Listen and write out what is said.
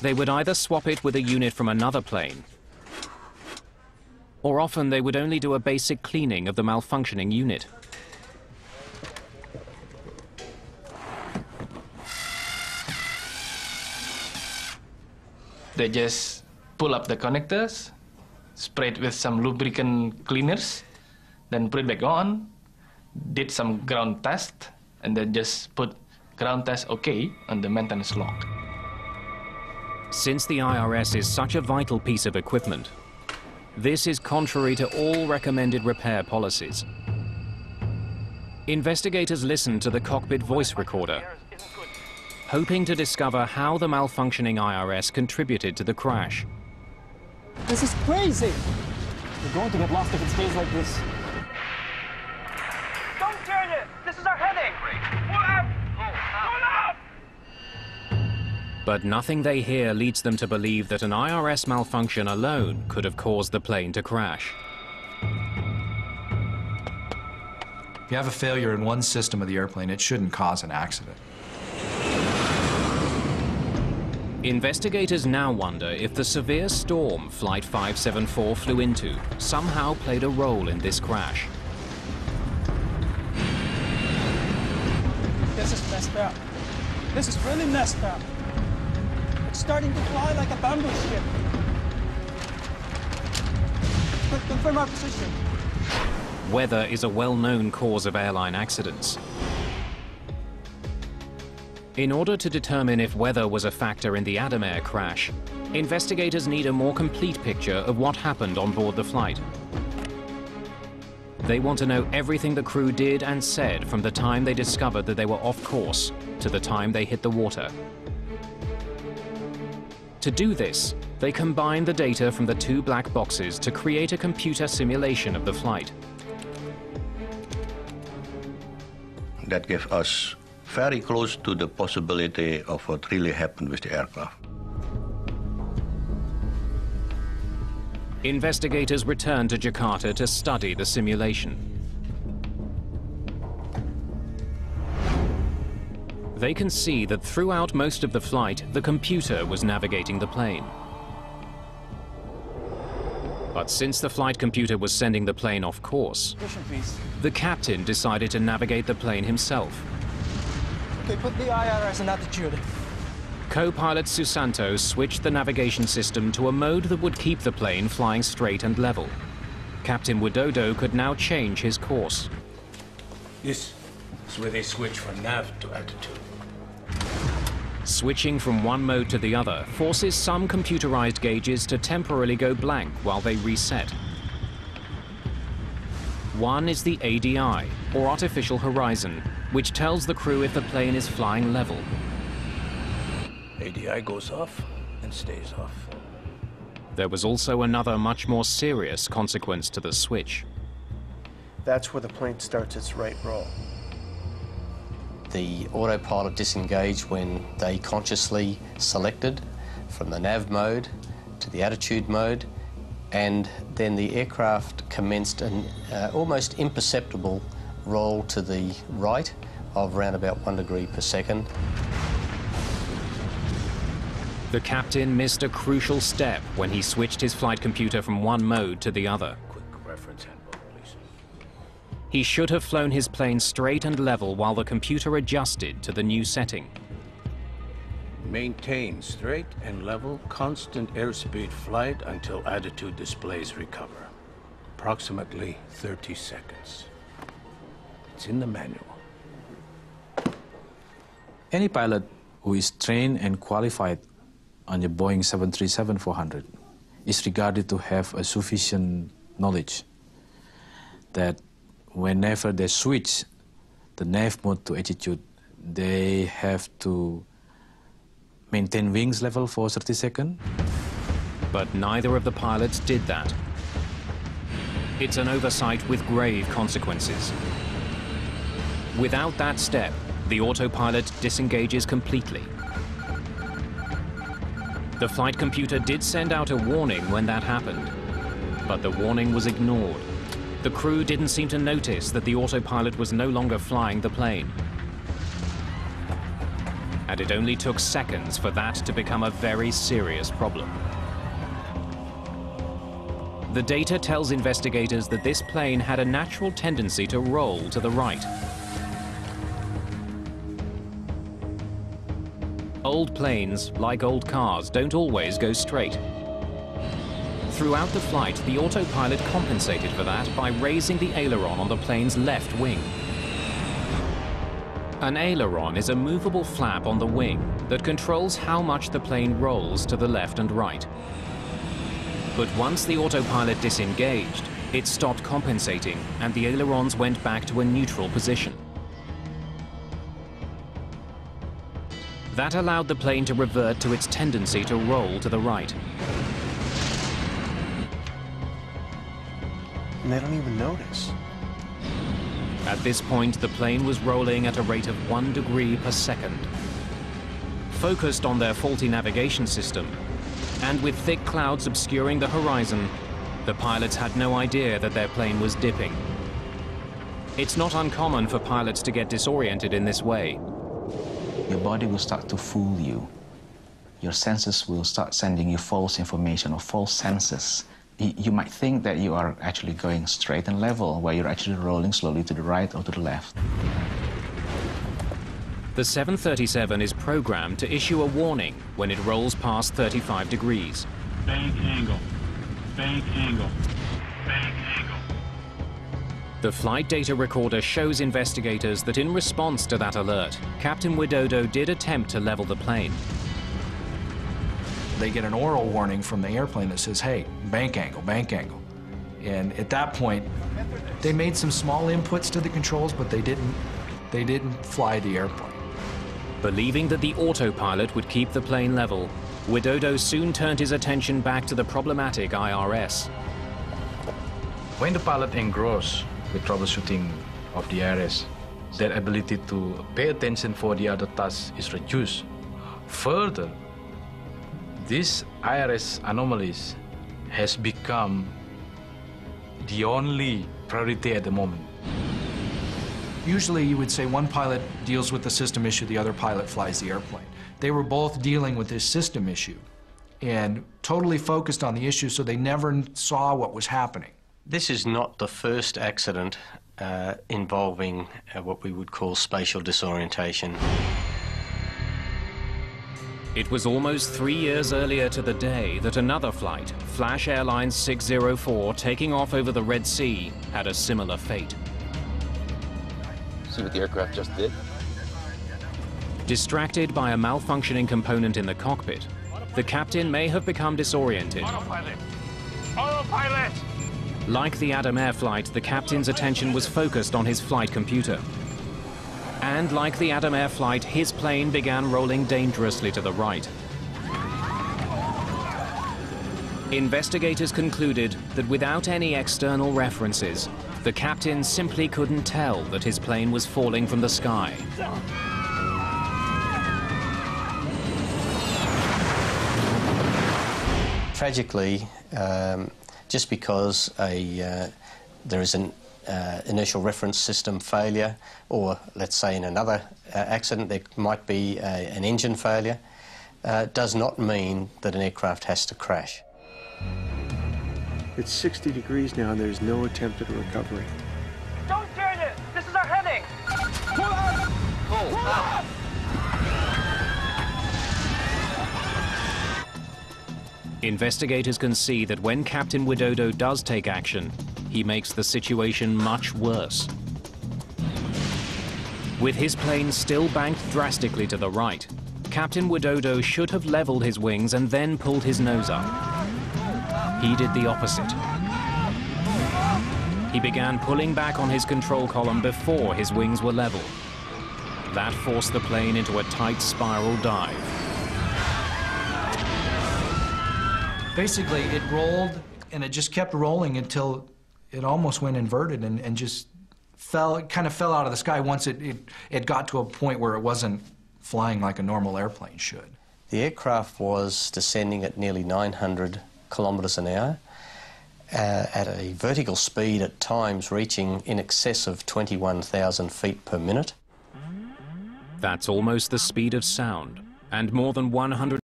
They would either swap it with a unit from another plane, or often they would only do a basic cleaning of the malfunctioning unit. They just pull up the connectors, spray it with some lubricant cleaners, then put it back on, did some ground test, and then just put ground test OK on the maintenance log. Since the IRS is such a vital piece of equipment, this is contrary to all recommended repair policies. Investigators listened to the cockpit voice recorder, hoping to discover how the malfunctioning IRS contributed to the crash. This is crazy! We're going to get lost if it stays like this. Don't turn it! This is our heading! Pull up! Pull up! But nothing they hear leads them to believe that an IRS malfunction alone could have caused the plane to crash. If you have a failure in one system of the airplane, it shouldn't cause an accident. Investigators now wonder if the severe storm Flight 574 flew into somehow played a role in this crash. This is messed up. This is really messed up. It's starting to fly like a bamboo ship. Confirm our position. Weather is a well-known cause of airline accidents. In order to determine if weather was a factor in the Adamair crash, investigators need a more complete picture of what happened on board the flight. They want to know everything the crew did and said from the time they discovered that they were off course to the time they hit the water. To do this, they combine the data from the two black boxes to create a computer simulation of the flight. That gave us very close to the possibility of what really happened with the aircraft. Investigators return to Jakarta to study the simulation. They can see that throughout most of the flight, the computer was navigating the plane. But since the flight computer was sending the plane off course, the captain decided to navigate the plane himself. Okay, put the IRS in attitude. Co-pilot Susanto switched the navigation system to a mode that would keep the plane flying straight and level. Captain Widodo could now change his course. This is where they switch from nav to attitude. Switching from one mode to the other forces some computerized gauges to temporarily go blank while they reset. One is the ADI, or Artificial Horizon, which tells the crew if the plane is flying level. ADI goes off and stays off. There was also another much more serious consequence to the switch. That's where the plane starts its right roll. The autopilot disengaged when they consciously selected from the nav mode to the attitude mode, and then the aircraft commenced an almost imperceptible roll to the right of around about 1 degree per second. The captain missed a crucial step when he switched his flight computer from one mode to the other. Quick reference handbook, please. He should have flown his plane straight and level while the computer adjusted to the new setting. Maintain straight and level, constant airspeed flight until attitude displays recover. Approximately 30 seconds. It's in the manual. Any pilot who is trained and qualified on the Boeing 737-400 is regarded to have a sufficient knowledge that whenever they switch the nav mode to attitude, they have to maintain wings level for 30 seconds. But neither of the pilots did that. It's an oversight with grave consequences. Without that step, the autopilot disengages completely. The flight computer did send out a warning when that happened, but the warning was ignored. The crew didn't seem to notice that the autopilot was no longer flying the plane. and it only took seconds for that to become a very serious problem. The data tells investigators that this plane had a natural tendency to roll to the right. Old planes, like old cars, don't always go straight. Throughout the flight, the autopilot compensated for that by raising the aileron on the plane's left wing. An aileron is a movable flap on the wing that controls how much the plane rolls to the left and right. But once the autopilot disengaged, it stopped compensating and the ailerons went back to a neutral position. That allowed the plane to revert to its tendency to roll to the right. And they don't even notice. At this point, the plane was rolling at a rate of 1 degree per second. Focused on their faulty navigation system, and with thick clouds obscuring the horizon, the pilots had no idea that their plane was dipping. It's not uncommon for pilots to get disoriented in this way. Your body will start to fool you. Your senses will start sending you false information or false senses. You might think that you are actually going straight and level, while you're actually rolling slowly to the right or to the left. The 737 is programmed to issue a warning when it rolls past 35 degrees. Bank angle, bank angle, bank angle. The flight data recorder shows investigators that in response to that alert, Captain Widodo did attempt to level the plane. They get an oral warning from the airplane that says, hey, bank angle, bank angle. And at that point, they made some small inputs to the controls, but they didn't fly the airplane. Believing that the autopilot would keep the plane level, Widodo soon turned his attention back to the problematic IRS. When the pilot engrossed with troubleshooting of the IRS, their ability to pay attention for the other tasks is reduced. Further, these IRS anomalies has become the only priority at the moment. Usually you would say one pilot deals with the system issue, the other pilot flies the airplane. They were both dealing with this system issue and totally focused on the issue, so they never saw what was happening. This is not the first accident involving what we would call spatial disorientation. It was almost 3 years earlier to the day that another flight, Flash Airlines 604, taking off over the Red Sea, had a similar fate. See what the aircraft just did? Distracted by a malfunctioning component in the cockpit, the captain may have become disoriented. Autopilot! Autopilot! Like the Adam Air flight, the captain's attention was focused on his flight computer. And like the Adam Air flight, his plane began rolling dangerously to the right. Investigators concluded that without any external references, the captain simply couldn't tell that his plane was falling from the sky. Tragically, just because there is an inertial reference system failure, or let's say in another accident there might be an engine failure, does not mean that an aircraft has to crash. It's 60 degrees now and there's no attempt at a recovery. Don't turn it! This is our heading! Pull up! Pull up! Investigators can see that when Captain Widodo does take action, he makes the situation much worse. With his plane still banked drastically to the right, Captain Widodo should have leveled his wings and then pulled his nose up. He did the opposite. He began pulling back on his control column before his wings were level. That forced the plane into a tight spiral dive. Basically, it rolled and it just kept rolling until it almost went inverted and just kind of fell out of the sky once it got to a point where it wasn't flying like a normal airplane should. The aircraft was descending at nearly 900 kilometres an hour at a vertical speed at times reaching in excess of 21,000 feet per minute. That's almost the speed of sound, and more than 100